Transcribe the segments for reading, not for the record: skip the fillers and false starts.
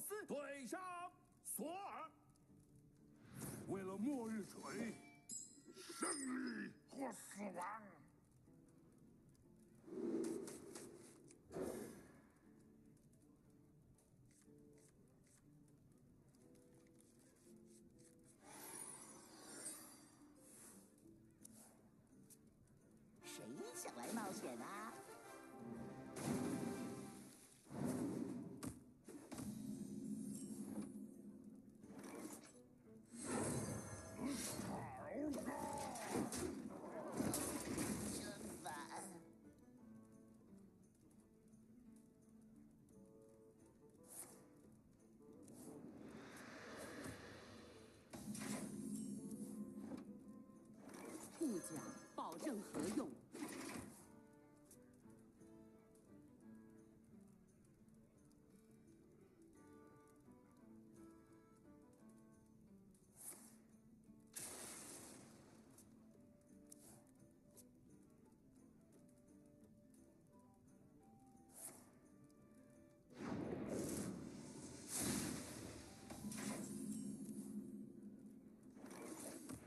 斯对上索尔。为了末日锤，胜利或死亡。谁想来冒险啊？真烦！护甲保证合用。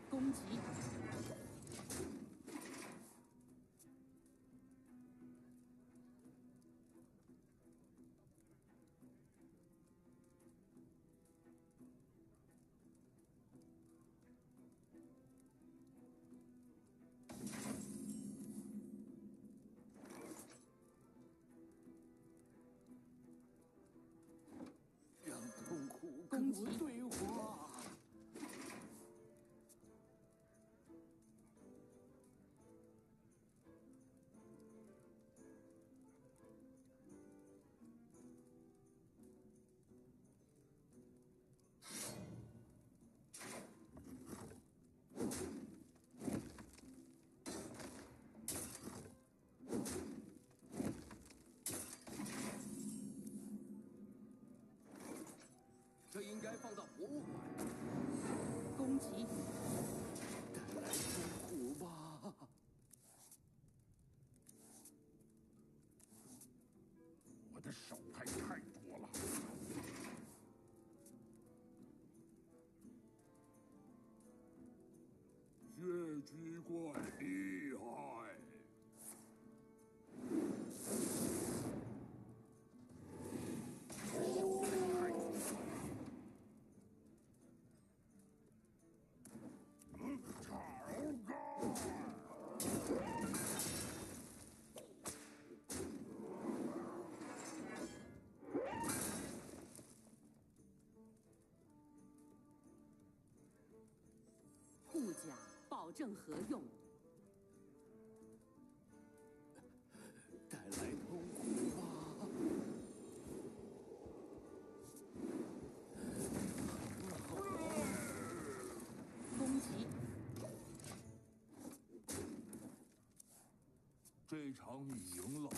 攻击！让痛苦攻击跟我对话。这应该放到博物馆。攻击！带来痛苦吧。我的手还太多了。血巨怪厉害。护甲保证合用。带来痛苦吧。攻击！这场你赢了。